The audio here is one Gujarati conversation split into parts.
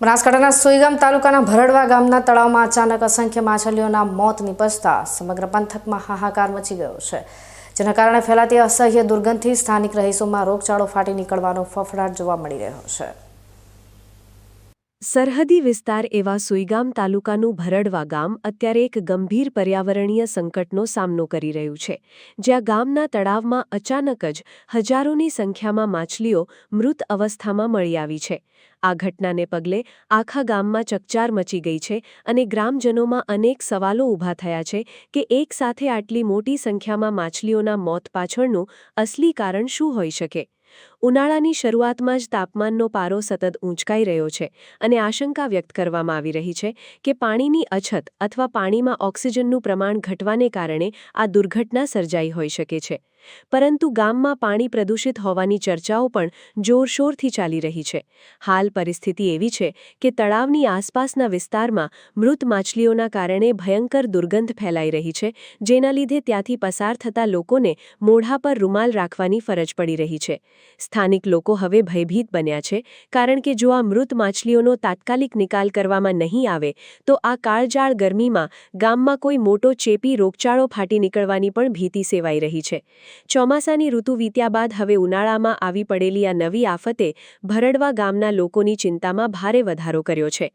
બનાસકાંઠાના સુઈગામ તાલુકાના ભરડવા ગામના તળાવમાં અચાનક અસંખ્ય માછલીઓના મોત નિપજતા સમગ્ર પંથકમાં હાહાકાર મચી ગયો છે, જેના કારણે ફેલાતી અસહ્ય દુર્ગંધથી સ્થાનિક રહીશોમાં રોગચાળો ફાટી નીકળવાનો ફફડાટ જોવા મળી રહ્યો છે। સરહદી વિસ્તાર એવા સુઈગામ તાલુકાનું ભરડવા ગામ અત્યારે એક ગંભીર પર્યાવરણીય સંકટનો સામનો કરી રહ્યું છે, જ્યાં ગામના તળાવમાં અચાનક જ હજારોની સંખ્યામાં માછલીઓ મૃત અવસ્થામાં મળી આવી છે। આ ઘટનાને પગલે આખા ગામમાં ચકચાર મચી ગઈ છે અને ગ્રામજનોમાં અનેક સવાલો ઊભા થયા છે કે એક સાથે આટલી મોટી સંખ્યામાં માછલીઓના મોત પાછળનું અસલી કારણ શું હોઈ શકે। ઉનાળાની શરૂઆતમાં જ તાપમાનનો પારો સતત ઊંચકાઈ રહ્યો છે અને આશંકા વ્યક્ત કરવામાં આવી રહી છે કે પાણીની અછત અથવા પાણીમાં ઓક્સિજનનું પ્રમાણ ઘટવાને કારણે આ દુર્ઘટના સર્જાઈ હોઈ શકે છે। પરંતુ ગામમાં પાણી પ્રદૂષિત હોવાની ચર્ચાઓ પણ જોરશોરથી ચાલી રહી છે। હાલ પરિસ્થિતિ એવી છે કે તળાવની આસપાસના વિસ્તારમાં મૃત માછલીઓના કારણે ભયંકર દુર્ગંધ ફેલાઈ રહી છે, જેના લીધે ત્યાંથી પસાર થતા લોકોને મોઢા પર રૂમાલ રાખવાની ફરજ પડી રહી છે। સ્થાનિક લોકો હવે ભયભીત બન્યા છે, કારણ કે જો આ મૃત માછલીઓનો તાત્કાલિક નિકાલ કરવામાં નહીં આવે તો આ કાળજાળ ગરમીમાં ગામમાં કોઈ મોટો ચેપી રોગચાળો ફાટી નીકળવાની પણ ભીતિ સેવાઈ રહી છે। ચોમાસાની ઋતુ વીત્યા બાદ હવે ઉનાળામાં આવી પડેલી આ નવી આફતે ભરડવા ગામના લોકોની ચિંતામાં ભારે વધારો કર્યો છે।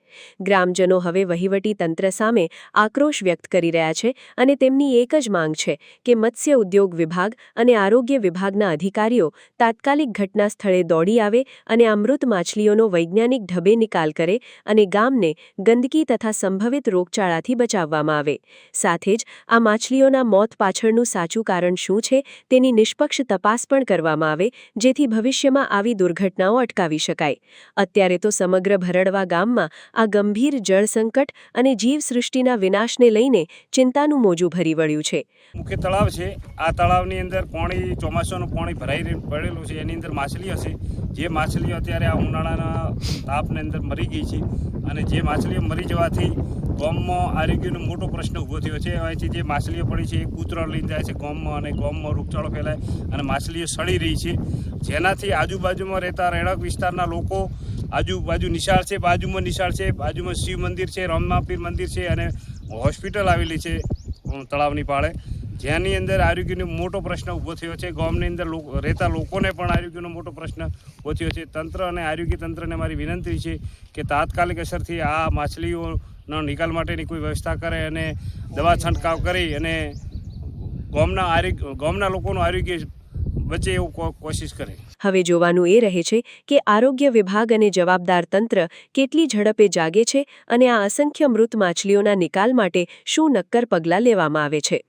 ગ્રામજનો હવે વહીવટી તંત્ર સામે આક્રોશ વ્યક્ત કરી રહ્યા છે અને તેમની એક જ માંગ છે કે મત્સ્ય ઉદ્યોગ વિભાગ અને આરોગ્ય વિભાગના અધિકારીઓ તાત્કાલિક ઘટના સ્થળે દોડી આવે અને આ મૃત માછલીઓનો વૈજ્ઞાનિક ઢબે નિકાલ કરે અને ગામને ગંદકી તથા સંભવિત રોગચાળાથી બચાવવામાં આવે। સાથે જ આ માછલીઓના મોત પાછળનું સાચું કારણ શું છે તેની નિષ્પક્ષ તપાસ પણ કરવામાં આવે, જેથી ભવિષ્યમાં આવી દુર્ઘટનાઓ અટકાવી શકાય। અત્યારે તો સમગ્ર ભરડવા ગામમાં આ ગંભીર જળ સંકટ અને જીવસૃષ્ટિના વિનાશને લઈને ચિંતાનું મોજું ભરી વળ્યું છે। મુખ્ય તળાવ છે, આ તળાવની અંદર પાણી ચોમાસાનું પાણી ભરાઈ પડેલું છે, એની અંદર માછલીઓ છે, જે માછલીઓ અત્યારે આ ઉનાળાના તાપની અંદર મરી ગઈ છે અને જે માછલીઓ મરી જવાથી ગામમાં આરોગ્યનો મોટો પ્રશ્ન ઊભો થયો છે। અહીંથી જે માછલીઓ પડી છે એ કૂતરો લઈને જાય છે ગામમાં અને ગામમાં રોગચાળો ફેલાય અને માછલીઓ સડી રહી છે, જેનાથી આજુબાજુમાં રહેતા રહેણાંક વિસ્તારના લોકો આજુબાજુ નિશાળ છે, બાજુમાં નિશાળ છે, બાજુમાં શિવ મંદિર છે, રામનાપીર મંદિર છે અને હોસ્પિટલ આવેલી છે તળાવની પાળે, જેની અંદર આરોગ્યનો મોટો પ્રશ્ન ઊભો થયો છે। ગામની અંદર રહેતા લોકોને પણ આરોગ્યનો મોટો પ્રશ્ન ઊભો થયો છે। તંત્ર અને આરોગ્ય તંત્રને મારી વિનંતી છે કે તાત્કાલિક અસરથી આ માછલીઓનો નિકાલ માટેની કોઈ વ્યવસ્થા કરે અને દવા છંટકાવ કરી અને ગામના લોકોનું આરોગ્ય બચે એવું કોશિશ કરે। હવે જોવાનું એ રહે છે કે આરોગ્ય વિભાગ અને જવાબદાર તંત્ર કેટલી ઝડપે જાગે છે અને આ અસંખ્ય મૃત માછલીઓના નિકાલ માટે શું નક્કર પગલાં લેવામાં આવે છે।